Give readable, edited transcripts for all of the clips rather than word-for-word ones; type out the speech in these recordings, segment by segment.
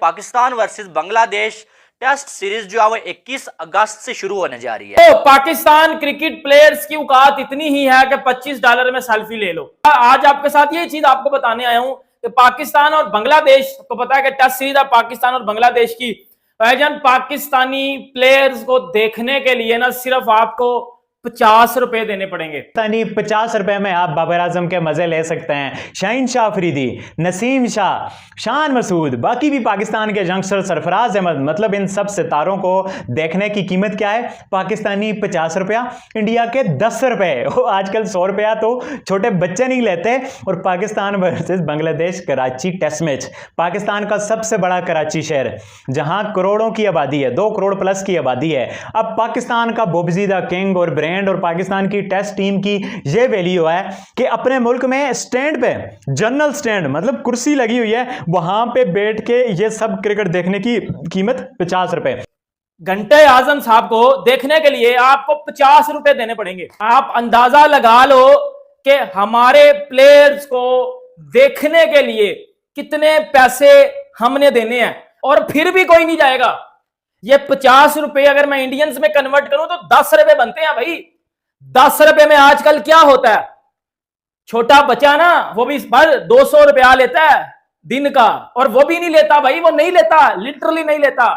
Pakistan versus Bangladesh test series जो है वो 21 अगस्त से शुरू होने जा रही है। तो पाकिस्तान क्रिकेट प्लेयर्स की औकात इतनी ही है कि $25 में सेल्फी ले लो। आज आपके साथ ये चीज आपको बताने आया हूं कि पाकिस्तान और बांग्लादेश को पता है कि टेस्ट सीरीज है पाकिस्तान और बांग्लादेश की। भाईजान पाकिस्तानी प्लेयर्स को देखने के लिए ना सिर्फ आपको ₹50 देने पड़ेंगे। पाकिस्तानी ₹50 में आप बाबर आजम के मजे ले सकते हैं। शाहीन शाह अफरीदी, नसीम शाह, शान मसूद, बाकी भी पाकिस्तान के यंगस्टर, सरफराज अहमद, मतलब इन सब सितारों को देखने की कीमत क्या है? पाकिस्तानी ₹50, इंडिया के ₹10। आजकल ₹100 तो छोटे बच्चे नहीं लेते। और Pakistan versus Bangladesh Karachi test match, Pakistan का सबसे बड़ा कराची शहर जहां करोड़ों की आबादी है, 2 करोड़ प्लस की आबादी है। अब पाकिस्तान का बोबजीदा किंग और ब्रांड और पाकिस्तान की टेस्ट टीम की यह वैल्यू है कि अपने मुल्क में स्टैंड पे, जनरल स्टैंड मतलब कुर्सी लगी हुई है, वहां पे बैठ के ये सब क्रिकेट देखने की कीमत ₹50। घंटे आजम साहब को देखने के लिए आपको ₹50 देने पड़ेंगे। आप अंदाजा लगा लो कि हमारे प्लेयर्स को देखने के लिए कितने पैसे हमने देने हैं, और फिर भी कोई नहीं जाएगा। ये ₹50 अगर मैं इंडियंस में कन्वर्ट करूं तो ₹10 बनते हैं भाई। ₹10 में आजकल क्या होता है? छोटा बच्चा ना वो भी पर ₹200 लेता है दिन का, और वो भी नहीं लेता भाई, वो नहीं लेता, लिटरली नहीं लेता।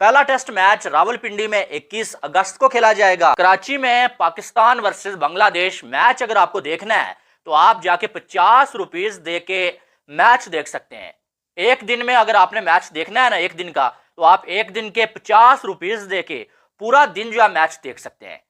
पहला टेस्ट मैच रावलपिंडी में 21 अगस्त को खेला जाएगा। कराची में पाकिस्तान वर्सेस बांग्लादेश मैच अगर आपको देखना है तो आप जाके ₹50 दे के मैच देख सकते हैं। एक दिन में अगर आपने मैच देखना है ना एक दिन का, तो आप एक दिन के ₹50 दे के पूरा दिन जो है मैच देख सकते हैं।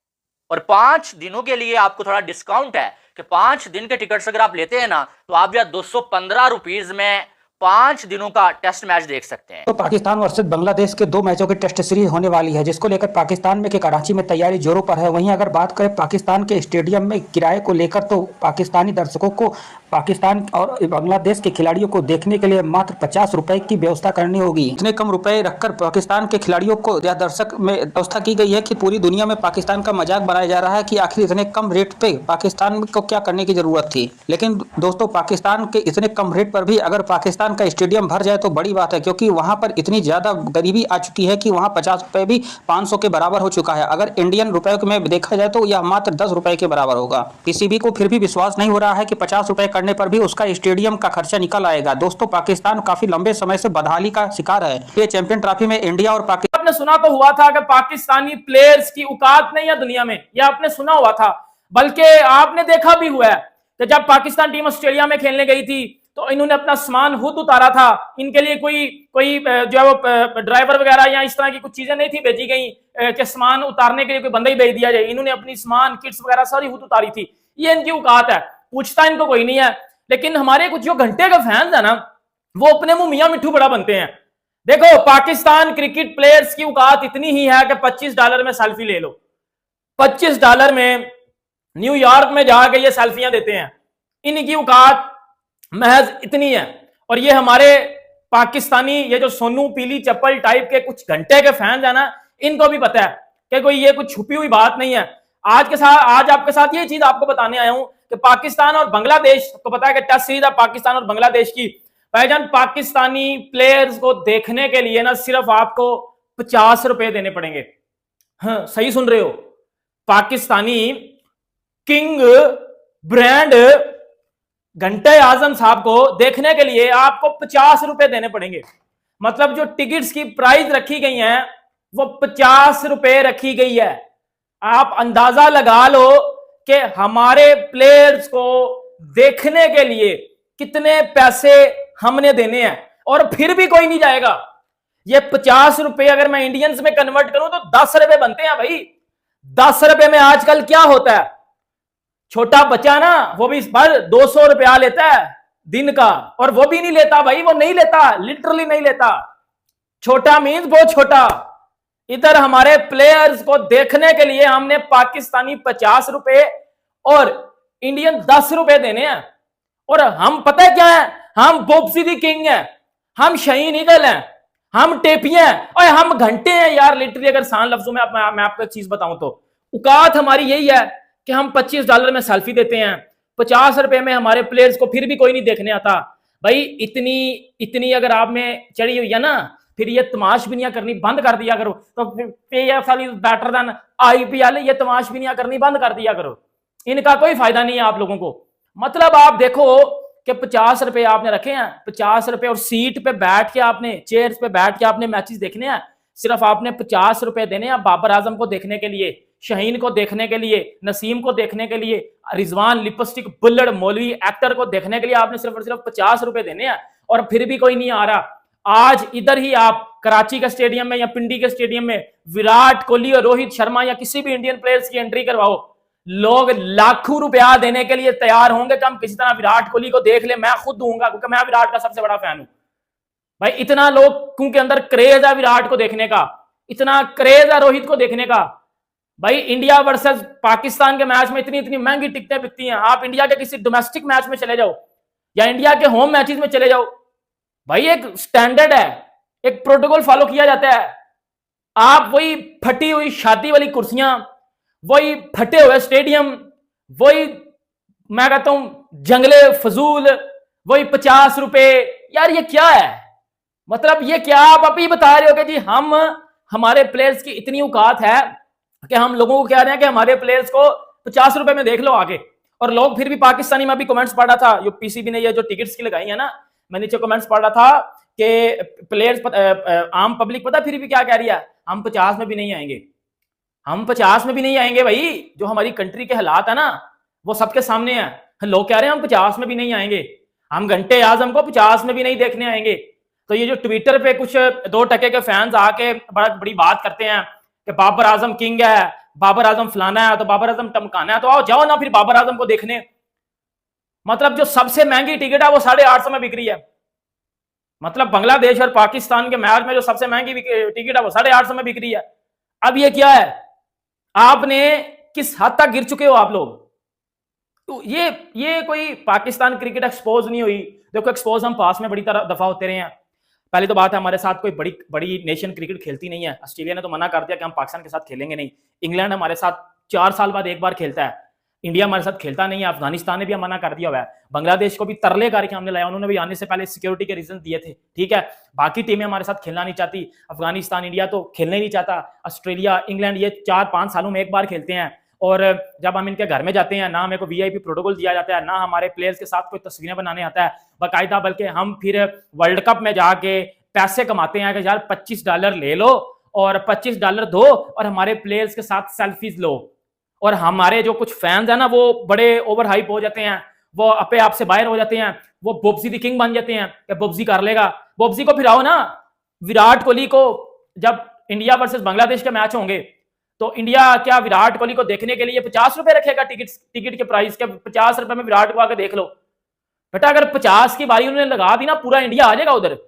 और 5 दिनों के लिए आपको थोड़ा डिस्काउंट है कि 5 दिन के टिकट्स अगर आप लेते हैं ना तो आप जो ₹215 में 5 दिनों का टेस्ट मैच देख सकते हैं। तो पाकिस्तान वर्सेस बांग्लादेश के 2 मैचों की टेस्ट सीरीज होने वाली है, जिसको लेकर पाकिस्तान में के कराची में तैयारी जोरों पर है। वहीं अगर बात करें पाकिस्तान के स्टेडियम में किराए को लेकर, तो पाकिस्तानी दर्शकों को पाकिस्तान और बांग्लादेश के खिलाड़ियों को देखने के लिए मात्र ₹50 की व्यवस्था करनी होगी। इतने कम रुपए रखकर पाकिस्तान के खिलाड़ियों को या दर्शक में व्यवस्था की गई है कि पूरी दुनिया में पाकिस्तान का मजाक बनाया जा रहा है कि आखिर इतने कम रेट पे पाकिस्तान को क्या करने की जरूरत थी। लेकिन दोस्तों, पाकिस्तान के इतने कम रेट पर भी अगर पाकिस्तान का स्टेडियम भर जाए तो बड़ी बात है, क्योंकि वहां पर इतनी ज्यादा गरीबी आ चुकी है कि वहां ₹50 भी 500 के बराबर हो चुका है। अगर इंडियन रुपए में देखा जाए तो यह मात्र ₹10 के बराबर होगा। पीसीबी को फिर भी विश्वास नहीं हो रहा है कि ₹50 करने पर भी उसका स्टेडियम का खर्चा निकल आएगा। दोस्तों, पाकिस्तान काफी लंबे समय से बदहाली का शिकार है। ये चैंपियन ट्रॉफी में इंडिया और पाकिस्तान, आपने सुना तो हुआ था कि पाकिस्तानी प्लेयर्स की औकात नहीं है दुनिया में, यह आपने सुना हुआ था, बल्कि आपने देखा भी हुआ है कि जब पाकिस्तान टीम ऑस्ट्रेलिया में खेलने गई थी तो इन्होंने अपना सामान खुद उतारा था। इनके लिए कोई जो है वो ड्राइवर वगैरह या इस तरह की कुछ चीजें नहीं थी भेजी गई कि सामान उतारने के लिए कोई बंदा ही भेज दिया जाए। इन्होंने अपनी सामान किट्स वगैरह सारी खुद उतारी थी। ये इनकी औकात है, पूछता इनको कोई नहीं है। लेकिन हमारे कुछ जो घंटे के फैंस है ना, वो अपने मुंह मियां मिट्ठू बड़ा बनते हैं। देखो, पाकिस्तान क्रिकेट प्लेयर्स की औकात इतनी ही है कि $25 में सेल्फी ले लो। $25 में न्यूयॉर्क में जाके ये सेल्फियां देते हैं। इनकी औकात महज इतनी है। और ये हमारे पाकिस्तानी ये जो सोनू पीली चप्पल टाइप के कुछ घंटे के फैंस है ना, इनको भी पता है कि कोई ये कुछ छुपी हुई बात नहीं है। आज आपके साथ ये चीज आपको बताने आया हूं कि पाकिस्तान और बांग्लादेश को पता है कि टेस्ट सीरीज है पाकिस्तान और बांग्लादेश की। भाईजान पाकिस्तानी प्लेयर्स को देखने के लिए ना सिर्फ आपको ₹50 देने पड़ेंगे। हाँ, सही सुन रहे हो, पाकिस्तानी किंग ब्रांड घंटे आजम साहब को देखने के लिए आपको ₹50 देने पड़ेंगे। मतलब जो टिकट्स की प्राइस रखी गई है वो ₹50 रखी गई है। आप अंदाजा लगा लो कि हमारे प्लेयर्स को देखने के लिए कितने पैसे हमने देने हैं, और फिर भी कोई नहीं जाएगा। ये ₹50 अगर मैं इंडियंस में कन्वर्ट करूं तो ₹10 बनते हैं भाई। ₹10 में आजकल क्या होता है? छोटा बच्चा ना वो भी पर ₹200 लेता है दिन का, और वो भी नहीं लेता भाई, वो नहीं लेता, लिटरली नहीं लेता। छोटा मीन्स बहुत छोटा। इधर हमारे प्लेयर्स को देखने के लिए हमने पाकिस्तानी ₹50 और इंडियन ₹10 देने हैं। और हम पता है क्या है? हम बोबसीदी किंग हैं, हम शाहीन ईगल हैं, हम टेपियां हैं, और हम घंटे हैं यार। लिटरली अगर सान लफ्जों में मैं आपको एक चीज बताऊं तो औकात हमारी यही है कि हम $25 में सेल्फी देते हैं। ₹50 में हमारे प्लेयर्स को फिर भी कोई नहीं देखने आता। भाई इतनी इतनी अगर आप में चढ़ी हुई है ना, फिर ये तमाशबीनियां करनी बंद कर दिया करो। तो PFL is better than IPL, ये तमाशबीनियां करनी बंद कर दिया करो, इनका कोई फायदा नहीं है आप लोगों को। मतलब आप देखो कि 50 रुपए आपने रखे हैं, 50 रुपए, और सीट पे बैठ के आपने, चेयर्स पे बैठ के आपने मैचेस देखने हैं। सिर्फ आपने 50 रुपए देने हैं बाबर आजम को देखने के लिए, शाहीन को देखने के लिए, नसीम को देखने के लिए, रिजवान लिपस्टिक बुल्लड़ मौलवी एक्टर को देखने के लिए आपने सिर्फ और सिर्फ 50 रुपए देने हैं, और फिर भी कोई नहीं आ रहा। आज इधर ही आप कराची के स्टेडियम में या पिंडी के स्टेडियम में विराट कोहली और रोहित शर्मा या किसी भी इंडियन प्लेयर्स की एंट्री करवाओ, लोग लाखों रुपया देने के लिए तैयार होंगे कि हम किसी तरह विराट कोहली को देख ले। मैं खुद दूंगा क्योंकि मैं विराट का सबसे बड़ा फैन हूं भाई। इतना लोगों के अंदर क्रेज है विराट को देखने का, इतना क्रेज है रोहित को देखने का। भाई इंडिया वर्सेस पाकिस्तान के मैच में इतनी इतनी महंगी टिकटें बिकती हैं। आप इंडिया के किसी डोमेस्टिक मैच में चले जाओ या इंडिया के होम मैचेस में चले जाओ, भाई एक स्टैंडर्ड है, एक प्रोटोकॉल फॉलो किया जाता है। आप वही फटी हुई शादी वाली कुर्सियां, वही फटे हुए स्टेडियम, वही मैं कहता हूं जंगले फजूल, वही 50 रुपए, यार ये क्या है? मतलब ये क्या आप अभी बता रहे हो कि जी हम, हमारे प्लेयर्स की इतनी औकात है कि हम लोगों को कह रहे हैं कि हमारे प्लेयर्स को 50 रुपए में देख लो आगे। और लोग फिर भी, पाकिस्तानी में भी कमेंट्स पढ़ रहा था, जो PCB ने ये जो टिकट्स की लगाई है ना, मैं नीचे कमेंट्स पढ़ रहा था कि प्लेयर्स, आम पब्लिक पता फिर भी क्या कह रही है, हम 50 में भी नहीं आएंगे, हम 50 में भी नहीं आएंगे। भाई जो हमारी कंट्री के हालात है ना वो सबके सामने है। लोग कह रहे हैं हम 50 में भी नहीं आएंगे, हम घंटे आजम को 50 में भी नहीं देखने आएंगे। तो ये जो ट्विटर पे कुछ 2 टके के फैंस आके बड़ी बात करते हैं कि बाबर आजम किंग है, बाबर आजम फलाना है, तो बाबर आजम टमकाना है, तो आओ जाओ ना फिर बाबर आजम को देखने। मतलब जो सबसे महंगी टिकट है वो 850 में बिक रही है। मतलब बांग्लादेश और पाकिस्तान के मैच में जो सबसे महंगी टिकट है वो 850 में बिक रही है। अब ये क्या है? आपने किस हद तक गिर चुके हो आप लोग? तो ये कोई पाकिस्तान क्रिकेट एक्सपोज नहीं हुई। देखो एक्सपोज हम पास में बड़ी दफा होते रहे हैं। पहली तो बात है हमारे साथ कोई बड़ी नेशन क्रिकेट खेलती नहीं है। ऑस्ट्रेलिया ने तो मना कर दिया कि हम पाकिस्तान के साथ खेलेंगे नहीं। इंग्लैंड हमारे साथ 4 साल बाद एक बार खेलता है। इंडिया हमारे साथ खेलता नहीं है। अफगानिस्तान ने भी मना कर दिया हुआ है। बांग्लादेश को भी तरले करके हमने लाया, उन्होंने भी आने से पहले सिक्योरिटी के रीजन दिए थे। ठीक है, बाकी टीमें हमारे साथ खेलना नहीं चाहती। अफगानिस्तान, इंडिया तो खेलने ही नहीं चाहता। ऑस्ट्रेलिया, इंग्लैंड ये 4-5 सालों में एक बार खेलते हैं। और जब हम इनके घर में जाते हैं ना हमें को VIP प्रोटोकॉल दिया जाता है, ना हमारे प्लेयर्स के साथ कोई तस्वीरें बनाने आता है बाकायदा, बल्कि हम फिर वर्ल्ड कप में जाके पैसे कमाते हैं कि यार $25 ले लो और $25 दो और हमारे प्लेयर्स के साथ सेल्फीज लो। और हमारे जो कुछ फैंस हैं ना वो बड़े ओवर हाइप हो जाते हैं, वो अपने आप से बाहर हो जाते हैं, वो बोब्सी द किंग बन जाते हैं कि बोब्सी कर लेगा। बोब्सी को फिर आओ ना, विराट कोहली को जब इंडिया वर्सेस बांग्लादेश के मैच होंगे तो इंडिया क्या विराट कोहली को देखने के लिए 50 रुपए रखेगा टिकट के प्राइस के? 50 रुपए में विराट को आके देख लो बेटा। अगर 50 की बारी उन्होंने लगा दी ना, पूरा इंडिया आ जाएगा उधर।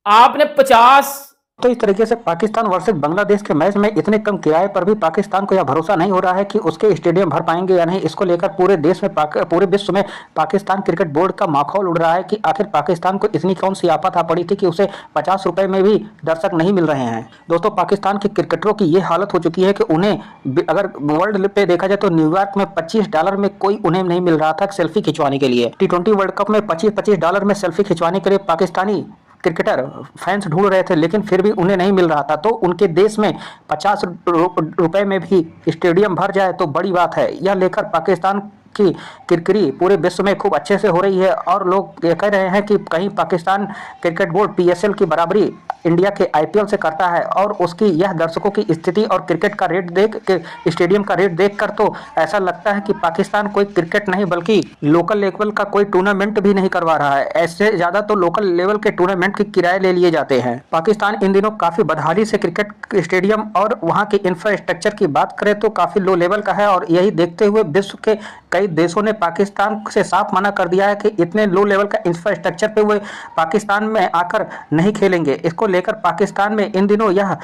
आपने 50। तो इस तरीके से पाकिस्तान वर्सेस बांग्लादेश के मैच में इतने कम किराए पर भी पाकिस्तान को यह भरोसा नहीं हो रहा है कि उसके स्टेडियम भर पाएंगे या नहीं। इसको लेकर पूरे देश में, पूरे विश्व में पाकिस्तान क्रिकेट बोर्ड का माखौल उड़ रहा है कि आखिर पाकिस्तान को इतनी कौन सी आफत आ पड़ी थी कि उसे 50 रुपए में भी दर्शक नहीं मिल रहे हैं। दोस्तों, पाकिस्तान के क्रिकेटरों की ये हालत हो चुकी है कि उन्हें अगर वर्ल्ड पे देखा जाए तो न्यूयॉर्क में $25 में कोई उन्हें नहीं मिल रहा था सेल्फी खिंचवाने के लिए। T20 वर्ल्ड कप में $25 में सेल्फी खिंचवाने के लिए पाकिस्तानी क्रिकेटर फैंस ढूंढ रहे थे, लेकिन फिर भी उन्हें नहीं मिल रहा था। तो उनके देश में 50 रुपए में भी स्टेडियम भर जाए तो बड़ी बात है। यह लेकर पाकिस्तान की किरकिरी पूरे विश्व में खूब अच्छे से हो रही है और लोग ये कह रहे हैं कि कहीं पाकिस्तान क्रिकेट बोर्ड PSL की बराबरी इंडिया के IPL से करता है। और उसकी यह दर्शकों की स्थिति और क्रिकेट का रेट देख के, स्टेडियम का रेट देखकर तो ऐसा लगता है कि पाकिस्तान कोई क्रिकेट नहीं बल्कि लोकल लेवल का कोई टूर्नामेंट भी नहीं करवा रहा है। ऐसे ज्यादा तो लोकल लेवल के टूर्नामेंट के किराए ले लिए जाते हैं। पाकिस्तान इन दिनों काफी बदहाली से क्रिकेट स्टेडियम और वहाँ के इंफ्रास्ट्रक्चर की बात करें तो काफी लो लेवल का है। और यही देखते हुए विश्व के कई देशों ने पाकिस्तान से साफ मना कर दिया है कि इतने लो लेवल का इंफ्रास्ट्रक्चर पे वो पाकिस्तान में आकर नहीं खेलेंगे। इसको लेकर पाकिस्तान में इन दिनों यह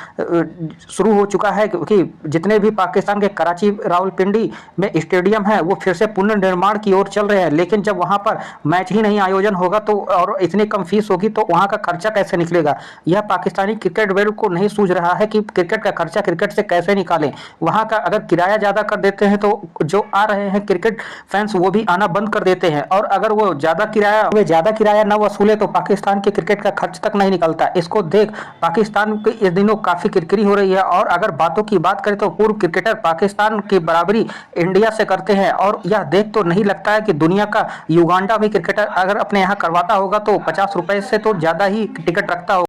शुरू हो चुका है कि जितने भी पाकिस्तान के कराची रावलपिंडी में स्टेडियम है वो फिर से पुनर्निर्माण की ओर चल रहे हैं। लेकिन जब वहां पर मैच ही नहीं आयोजन होगा तो और इतनी कम फीस होगी तो वहां का खर्चा कैसे निकलेगा। यह पाकिस्तानी क्रिकेट बोर्ड को नहीं सूझ रहा है कि क्रिकेट का खर्चा क्रिकेट से कैसे निकालें। वहां का अगर किराया ज्यादा कर देते हैं तो जो आ रहे हैं क्रिकेट फैंस वो भी आना बंद कर देते हैं, और अगर वो ज्यादा किराया न वसूले तो पाकिस्तान के क्रिकेट का खर्च तक नहीं निकलता। इसको देख पाकिस्तान की इस दिनों काफी किरकिरी हो रही है। और अगर बातों की बात करें तो पूर्व क्रिकेटर पाकिस्तान की बराबरी इंडिया से करते हैं, और यह देख तो नहीं लगता है कि दुनिया का युगांडा भी क्रिकेटर अगर अपने यहाँ करवाता होगा तो 50 रुपए से तो ज्यादा ही टिकट रखता होगा।